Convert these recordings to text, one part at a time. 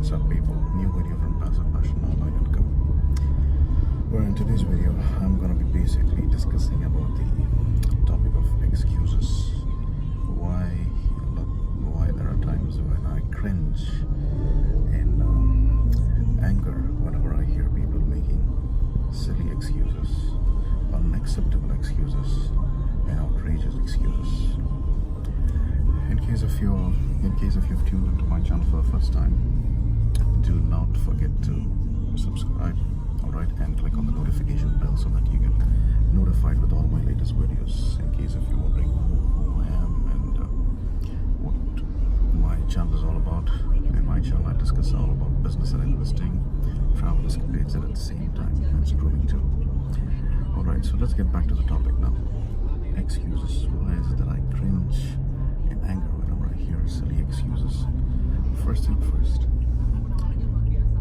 What's up, people? New video from Passive Passion Online Income. Well, in today's video, I'm going to be basically discussing about the topic of excuses. Why there are times when I cringe in anger whenever I hear people making silly excuses, unacceptable excuses, and outrageous excuses. In case if you've tuned into my channel for the first time, do not forget to subscribe, alright, and click on the notification bell so that you get notified with all my latest videos. In case if you're wondering who I am and what my channel is all about. In my channel I discuss all about business and investing, travel escapades, and at the same time and grooming too. Alright, so let's get back to the topic now. Excuses. Why is it that I cringe in anger whenever I hear silly excuses? First thing first,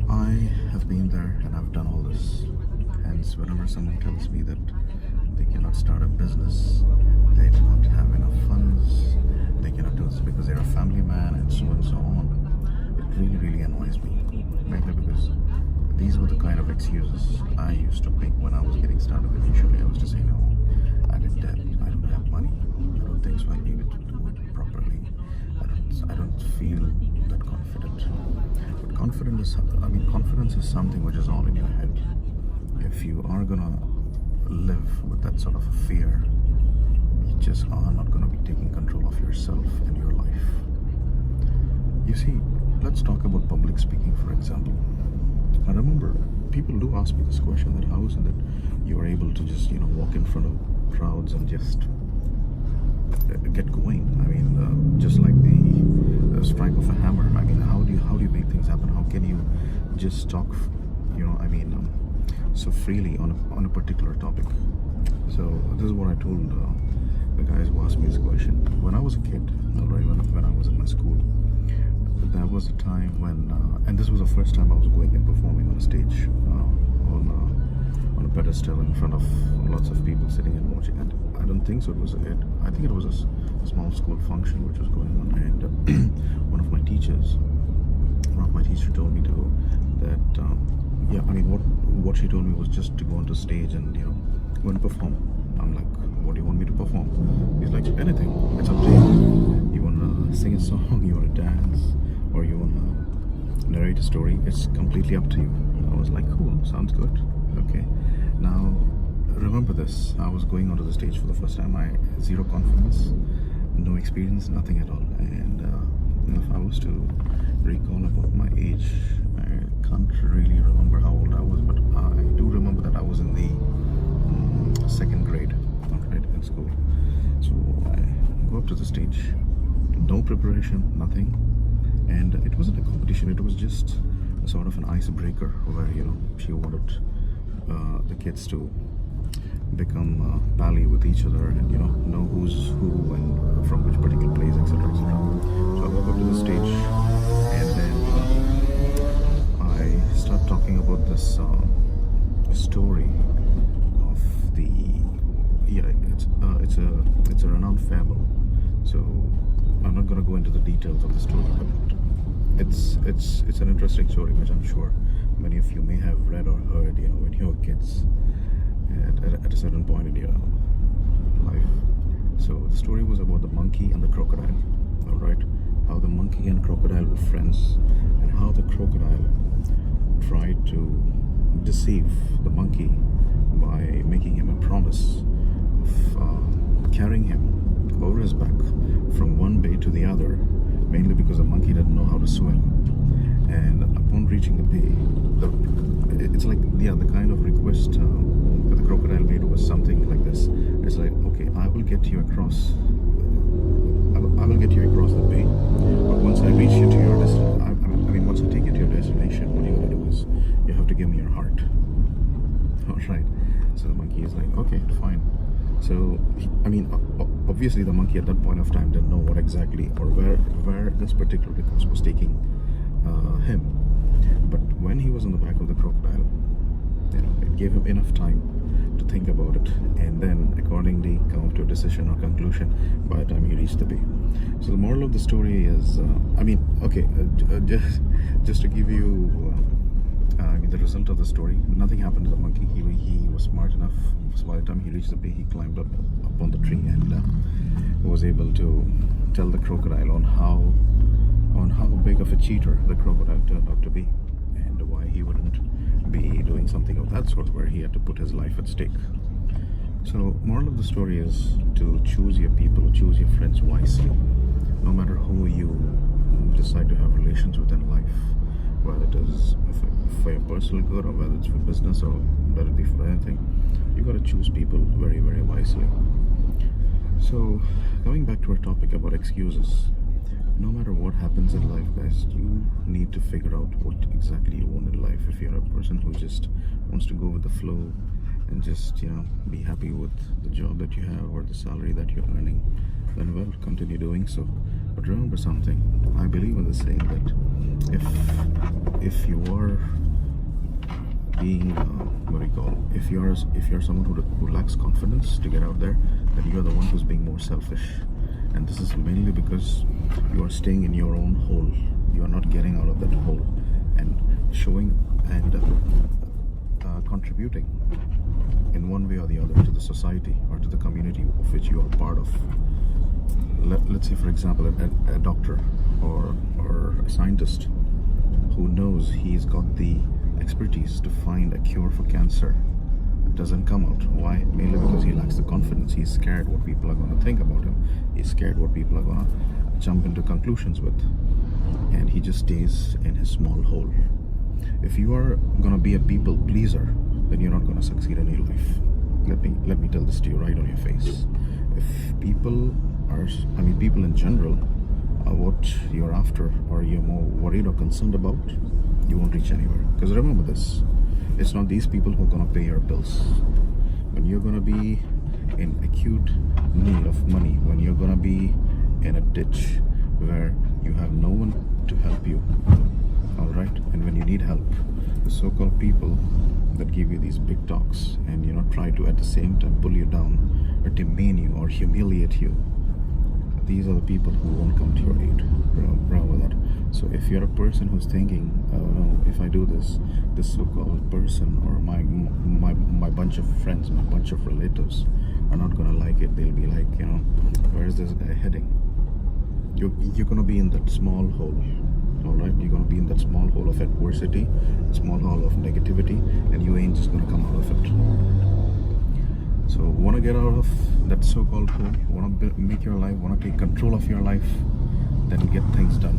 I have been there and I've done all this. Hence, whenever someone tells me that they cannot start a business, they do not have enough funds, they cannot do this because they're a family man, and so on, it really annoys me. Mainly because these were the kind of excuses I used to pick when I was getting started initially. I was just saying, no, I'm in debt, I don't have money, I don't think so I'll be able to do it properly, I don't feel that confident. But confidence is something which is all in your head. If you are gonna live with that sort of a fear, you just are not gonna be taking control of yourself and your life. You see, let's talk about public speaking, for example. I remember people do ask me this question, that how is it that you are able to just walk in front of crowds and just get going? I mean, just like the strike of a hammer. I mean, how do you make things happen? How can you just talk so freely on a particular topic? So this is what I told the guys who asked me this question. When I was a kid, alright, when I was in my school, there was a time when and this was the first time I was going and performing on a stage, on a pedestal in front of lots of people sitting and watching. And I don't think so it was I think it was a small school function which was going on, and one of my teachers told me what she told me was just to go onto stage and go and perform. I'm like, what do you want me to perform? He's like, anything, it's up to you. You want to sing a song, you want to dance, or you want to narrate a story? It's completely up to you. I was like, cool, sounds good. Okay, now remember this, I was going onto the stage for the first time. I zero confidence, no experience, nothing at all. And if I was to recall about my age, I can't really remember how old I was, but I do remember that I was in the second grade, alright, in school. So I go up to the stage, no preparation, nothing, and it wasn't a competition, it was just a sort of an icebreaker where she wanted the kids to become pally with each other and know who's who and from which particular place, etc. So I walk up to the stage and then I start talking about this story of it's a renowned fable. So I'm not going to go into the details of the story, but it's an interesting story which I'm sure many of you may have read or heard when you were kids at a certain point in your life. So the story was about the monkey and the crocodile, alright? How the monkey and crocodile were friends, and how the crocodile tried to deceive the monkey by making him a promise of carrying him over his back from one bay to the other, mainly because the monkey didn't know how to swim. And upon reaching the bay, it's like the kind of request that the crocodile made was something like this. It's like, okay, I will get you across the bay, but once I reach you to your destination, once I take you to your destination, what you're going to do is you have to give me your heart. Alright, so the monkey is like, okay, fine. So obviously the monkey at that point of time didn't know what exactly or where this particular request was taking him. But when he was on the back of the crocodile, it gave him enough time to think about it, and then accordingly come up to a decision or conclusion by the time you reach the bay. So the moral of the story is, just to give you the result of the story. Nothing happened to the monkey. He was smart enough. So by the time he reached the bay, he climbed up on the tree and was able to tell the crocodile on how big of a cheater the crocodile turned out to be, and why he wouldn't be doing something of that sort where he had to put his life at stake. So moral of the story is to choose your people, choose your friends wisely. No matter who you decide to have relations with in life, whether it is for your personal good or whether it's for business or let it be for anything, you got to choose people very, very wisely. So coming back to our topic about excuses, no matter what happens in life, guys, you need to figure out what exactly you want in life. If you're a person who just wants to go with the flow and just be happy with the job that you have or the salary that you're earning, then well, continue doing so. But remember something, I believe in the saying that if you are being if you're someone who lacks confidence to get out there, then you're the one who's being more selfish. And this is mainly because you are staying in your own hole. You are not getting out of that hole and showing and contributing in one way or the other to the society or to the community of which you are part of. Let's say, for example, a doctor or a scientist who knows he's got the expertise to find a cure for cancer doesn't come out. Why? Mainly because he lacks the confidence. He's scared what people are going to think about him. He's scared what people are going to jump into conclusions with, and he just stays in his small hole. If you are going to be a people pleaser, then you're not going to succeed in your life. Let me tell this to you right on your face. If people in general are what you're after, or you're more worried or concerned about, you won't reach anywhere. Because remember this, it's not these people who are going to pay your bills. When you're going to be in acute need of money, when you're going to be in a ditch where you have no one to help you, all right, and when you need help, the so-called people that give you these big talks and try to at the same time pull you down or demean you or humiliate you, these are the people who won't come to your aid. Remember that. So if you're a person who's thinking, if I do this so-called person or my bunch of friends, my bunch of relatives are not gonna like it, they'll be like, where is this guy heading? You're gonna be in that small hole. All right, you're gonna be in that small hole of adversity, small hole of negativity, and you ain't just gonna come out of it. So want to get out of that so-called hole, want to make your life, want to take control of your life, then get things done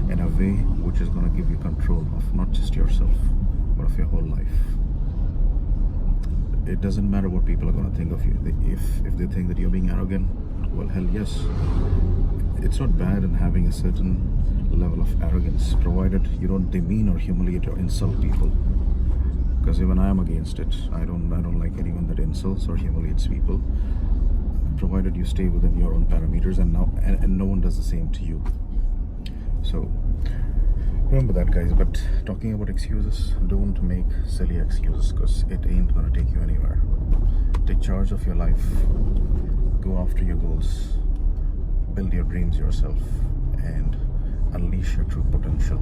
in a way which is going to give you control of not just yourself, but of your whole life. It doesn't matter what people are going to think of you. If they think that you're being arrogant, well, hell yes. It's not bad in having a certain level of arrogance, provided you don't demean or humiliate or insult people. Because even I am against it. I don't like anyone that insults or humiliates people, provided you stay within your own parameters and no one does the same to you. So remember that, guys. But talking about excuses, don't make silly excuses, because it ain't gonna take you anywhere. Take charge of your life, go after your goals, build your dreams yourself, and unleash your true potential.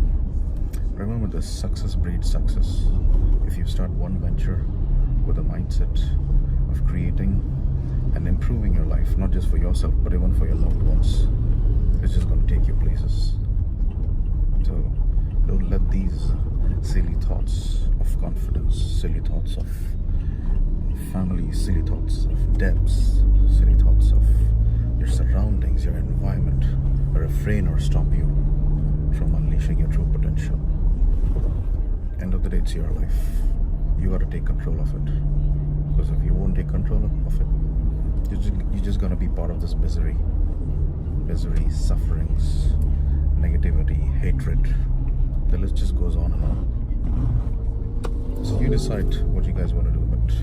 Remember this, success breeds success. If you start one venture with a mindset of creating and improving your life, not just for yourself, but even for your loved ones, it's just going to take you places. So don't let these silly thoughts of confidence, silly thoughts of family, silly thoughts of debts, silly thoughts of your surroundings, your environment, refrain or stop you from unleashing your true potential. End of the day, it's your life. You got to take control of it. Because if you won't take control of it, you're just gonna be part of this misery, sufferings, negativity, hatred. The list just goes on and on. So you decide what you guys want to do, but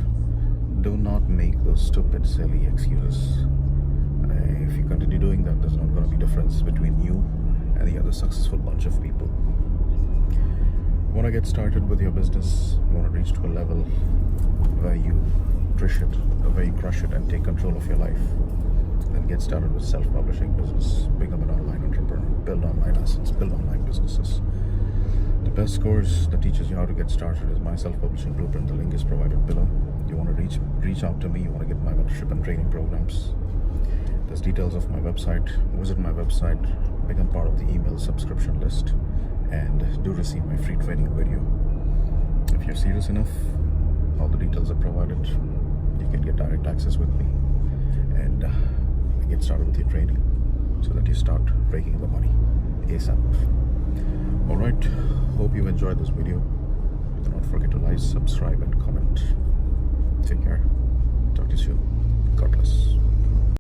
do not make those stupid, silly excuses. If you continue doing that, there's not gonna be difference between you and the other successful bunch of people. want to get started with your business, you want to reach to a level where you crush it and take control of your life, then get started with self-publishing business, become an online entrepreneur, build online assets, build online businesses. The best course that teaches you how to get started is my self-publishing blueprint. The link is provided below. You want to reach out to me, you want to get my mentorship and training programs. There's details of my website. Visit my website, become part of the email subscription list, and do receive my free training video. If you're serious enough, all the details are provided. You can get direct access with me and get started with your training so that you start raking the money ASAP. Alright, hope you enjoyed this video. Do not forget to like, subscribe and comment. Take care. Talk to you soon. God bless.